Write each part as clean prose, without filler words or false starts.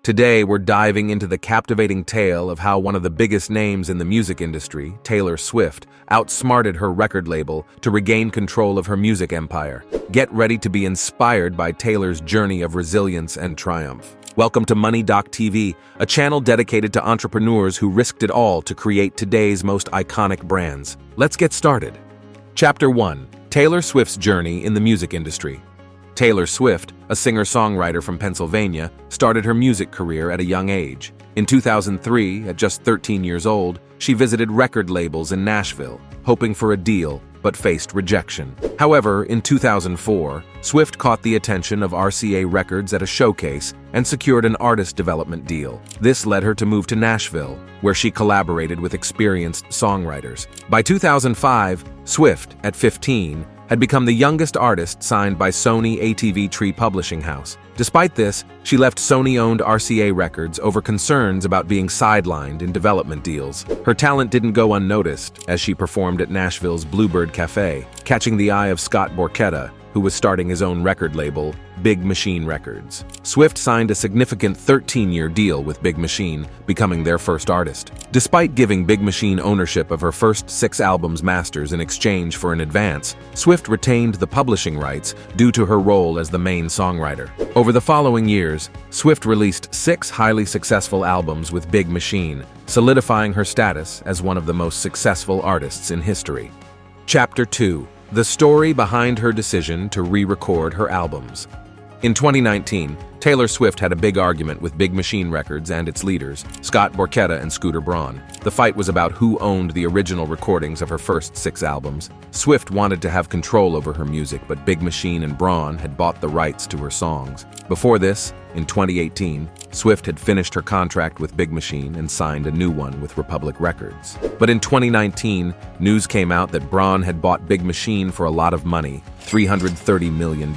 Today, we're diving into the captivating tale of how one of the biggest names in the music industry, Taylor Swift, outsmarted her record label to regain control of her music empire. Get ready to be inspired by Taylor's journey of resilience and triumph. Welcome to Money Doc TV, a channel dedicated to entrepreneurs who risked it all to create today's most iconic brands. Let's get started. Chapter 1. Taylor Swift's Journey in the Music Industry. Taylor Swift, a singer-songwriter from Pennsylvania, started her music career at a young age. In 2003, at just 13 years old, she visited record labels in Nashville, hoping for a deal, but faced rejection. However, in 2004, Swift caught the attention of RCA Records at a showcase and secured an artist development deal. This led her to move to Nashville, where she collaborated with experienced songwriters. By 2005, Swift, at 15, had become the youngest artist signed by Sony ATV Tree Publishing House. Despite this, she left Sony-owned RCA Records over concerns about being sidelined in development deals. Her talent didn't go unnoticed as she performed at Nashville's Bluebird Cafe, catching the eye of Scott Boretta, who was starting his own record label, Big Machine Records. Swift signed a significant 13-year deal with Big Machine, becoming their first artist. Despite giving Big Machine ownership of her first 6 albums masters in exchange for an advance, Swift retained the publishing rights due to her role as the main songwriter. Over the following years, Swift released 6 highly successful albums with Big Machine, solidifying her status as one of the most successful artists in history. Chapter 2. The story behind her decision to re-record her albums. In 2019, Taylor Swift had a big argument with Big Machine Records and its leaders, Scott Boretta and Scooter Braun. The fight was about who owned the original recordings of her first 6 albums. Swift wanted to have control over her music, but Big Machine and Braun had bought the rights to her songs. Before this, in 2018, Swift had finished her contract with Big Machine and signed a new one with Republic Records. But in 2019, news came out that Braun had bought Big Machine for a lot of money, $330 million.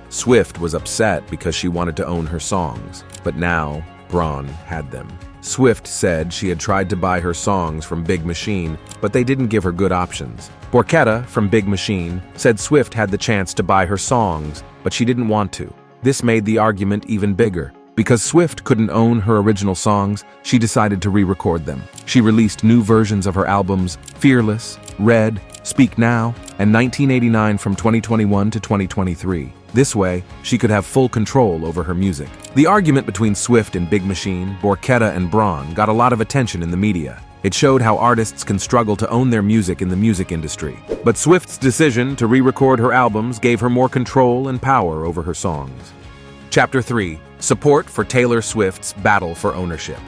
Swift was upset because she wanted to own her songs, but now Braun had them. Swift said she had tried to buy her songs from Big Machine, but they didn't give her good options. Boretta from Big Machine said Swift had the chance to buy her songs, but she didn't want to. This made the argument even bigger. Because Swift couldn't own her original songs, she decided to re-record them. She released new versions of her albums Fearless, Red, Speak Now, and 1989 from 2021 to 2023. This way, she could have full control over her music. The argument between Swift and Big Machine, Boretta and Braun got a lot of attention in the media. It showed how artists can struggle to own their music in the music industry. But Swift's decision to re-record her albums gave her more control and power over her songs. Chapter 3. Support for Taylor Swift's battle for ownership.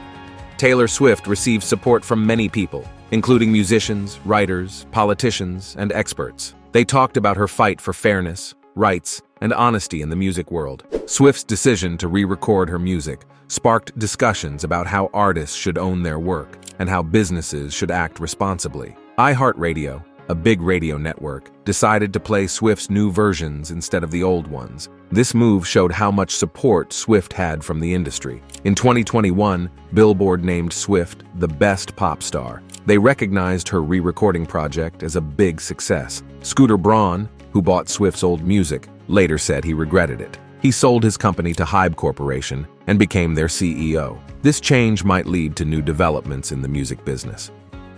Taylor Swift received support from many people, including musicians, writers, politicians, and experts. They talked about her fight for fairness, rights, and honesty in the music world. Swift's decision to re-record her music sparked discussions about how artists should own their work and how businesses should act responsibly. iHeartRadio, a big radio network, decided to play Swift's new versions instead of the old ones. This move showed how much support Swift had from the industry. In 2021, Billboard named Swift the best pop star. They recognized her re-recording project as a big success. Scooter Braun, who bought Swift's old music, later said he regretted it. He sold his company to Hybe Corporation and became their CEO. This change might lead to new developments in the music business.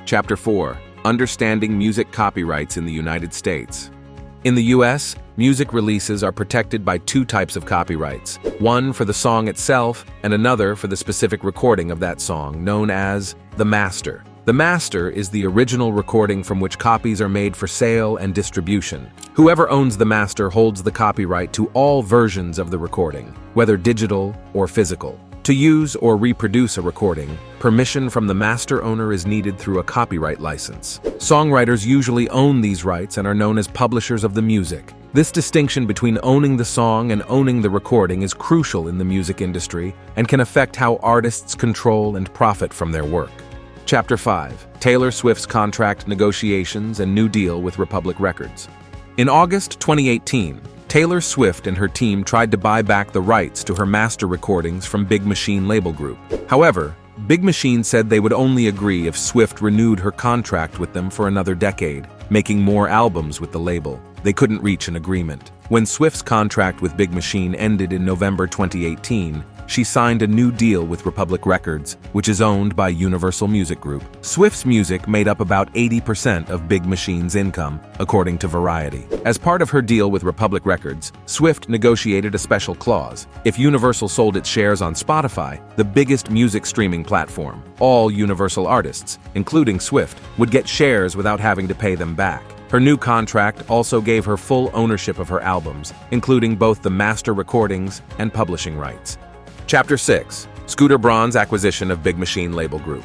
Chapter 4. Understanding music copyrights in the United States. In the US, music releases are protected by 2 types of copyrights, one for the song itself and another for the specific recording of that song, known as the master. The master is the original recording from which copies are made for sale and distribution. Whoever owns the master holds the copyright to all versions of the recording, whether digital or physical. To use or reproduce a recording, permission from the master owner is needed through a copyright license. Songwriters usually own these rights and are known as publishers of the music. This distinction between owning the song and owning the recording is crucial in the music industry and can affect how artists control and profit from their work. Chapter 5. Taylor Swift's contract negotiations and new deal with Republic Records. In August 2018, Taylor Swift and her team tried to buy back the rights to her master recordings from Big Machine label group. However, Big Machine said they would only agree if Swift renewed her contract with them for another decade, making more albums with the label. They couldn't reach an agreement. When Swift's contract with Big Machine ended in November 2018, she signed a new deal with Republic Records, which is owned by Universal Music Group. Swift's music made up about 80% of Big Machine's income, according to Variety. As part of her deal with Republic Records, Swift negotiated a special clause. If Universal sold its shares on Spotify, the biggest music streaming platform, all Universal artists, including Swift, would get shares without having to pay them back. Her new contract also gave her full ownership of her albums, including both the master recordings and publishing rights. Chapter 6. Scooter Braun's acquisition of Big Machine Label Group.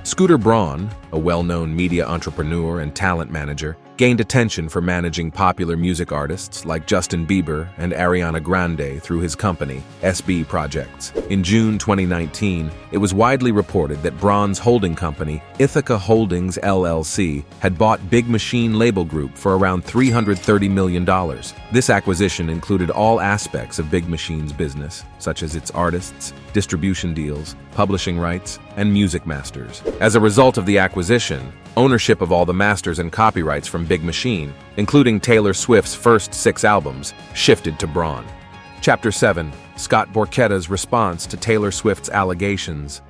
Scooter Braun, a well-known media entrepreneur and talent manager, gained attention for managing popular music artists like Justin Bieber and Ariana Grande through his company, SB Projects. In June 2019, it was widely reported that Braun's holding company, Ithaca Holdings LLC, had bought Big Machine Label Group for around $330 million. This acquisition included all aspects of Big Machine's business, such as its artists, distribution deals, publishing rights, and music masters. As a result of the acquisition, ownership of all the masters and copyrights from Big Machine, including Taylor Swift's first 6 albums, shifted to Braun. Chapter 7. Scott Borchetta's response to Taylor Swift's allegations.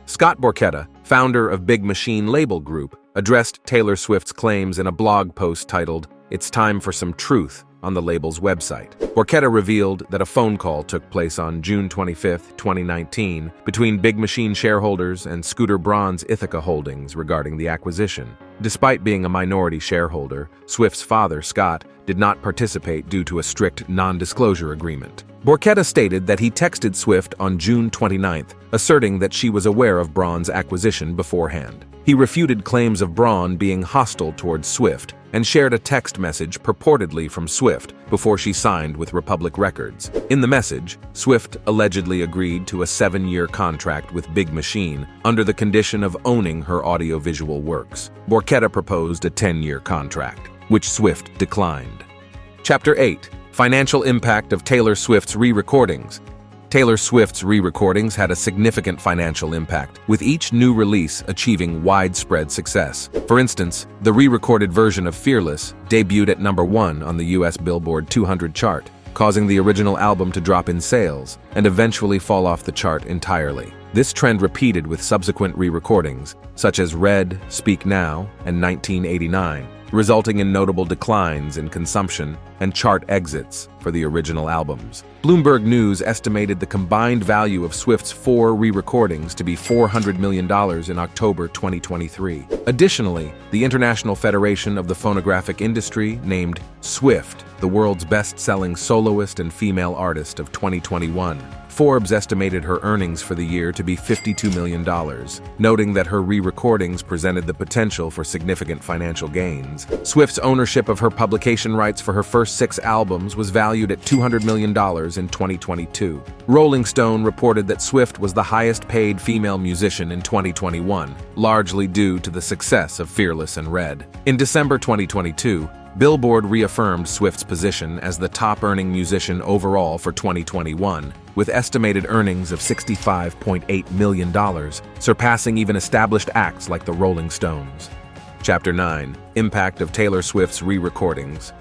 Scott Borchetta, founder of Big Machine Label Group, addressed Taylor Swift's claims in a blog post titled, "It's Time for Some Truth," on the label's website. Borchetta revealed that a phone call took place on June 25, 2019, between Big Machine shareholders and Scooter Braun's Ithaca Holdings regarding the acquisition. Despite being a minority shareholder, Swift's father, Scott, did not participate due to a strict non-disclosure agreement. Borchetta stated that he texted Swift on June 29th, asserting that she was aware of Braun's acquisition beforehand. He refuted claims of Braun being hostile towards Swift and shared a text message purportedly from Swift before she signed with Republic Records. In the message, Swift allegedly agreed to a 7-year contract with Big Machine under the condition of owning her audiovisual works. Borchetta proposed a 10-year contract, which Swift declined. Chapter 8. Financial impact of Taylor Swift's re-recordings. Taylor Swift's re-recordings had a significant financial impact, with each new release achieving widespread success. For instance, the re-recorded version of Fearless debuted at #1 on the US Billboard 200 chart, causing the original album to drop in sales and eventually fall off the chart entirely. This trend repeated with subsequent re-recordings, such as Red, Speak Now, and 1989, resulting in notable declines in consumption and chart exits for the original albums. Bloomberg News estimated the combined value of Swift's 4 re-recordings to be $400 million in October 2023. Additionally, the International Federation of the Phonographic Industry named Swift the world's best-selling soloist and female artist of 2021. Forbes estimated her earnings for the year to be $52 million, noting that her re-recordings presented the potential for significant financial gains. Swift's ownership of her publication rights for her first 6 albums was valued at $200 million in 2022. Rolling Stone reported that Swift was the highest-paid female musician in 2021, largely due to the success of Fearless and Red. In December 2022, Billboard reaffirmed Swift's position as the top-earning musician overall for 2021, with estimated earnings of $65.8 million, surpassing even established acts like the Rolling Stones. Chapter 9. Impact of Taylor Swift's re-recordings.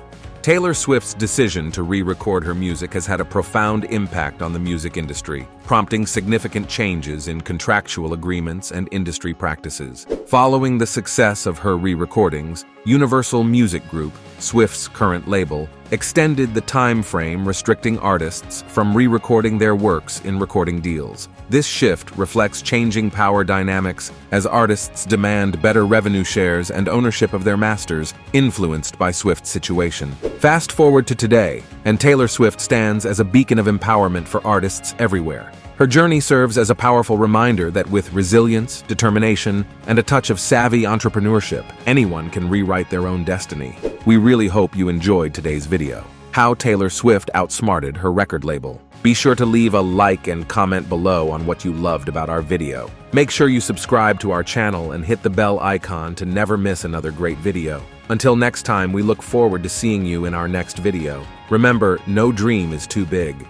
Taylor Swift's decision to re-record her music has had a profound impact on the music industry, prompting significant changes in contractual agreements and industry practices. Following the success of her re-recordings, Universal Music Group, Swift's current label, extended the time frame restricting artists from re-recording their works in recording deals. This shift reflects changing power dynamics as artists demand better revenue shares and ownership of their masters, influenced by Swift's situation. Fast forward to today, and Taylor Swift stands as a beacon of empowerment for artists everywhere. Her journey serves as a powerful reminder that with resilience, determination, and a touch of savvy entrepreneurship, anyone can rewrite their own destiny. We really hope you enjoyed today's video. How Taylor Swift outsmarted her record label. Be sure to leave a like and comment below on what you loved about our video. Make sure you subscribe to our channel and hit the bell icon to never miss another great video. Until next time, we look forward to seeing you in our next video. Remember, no dream is too big.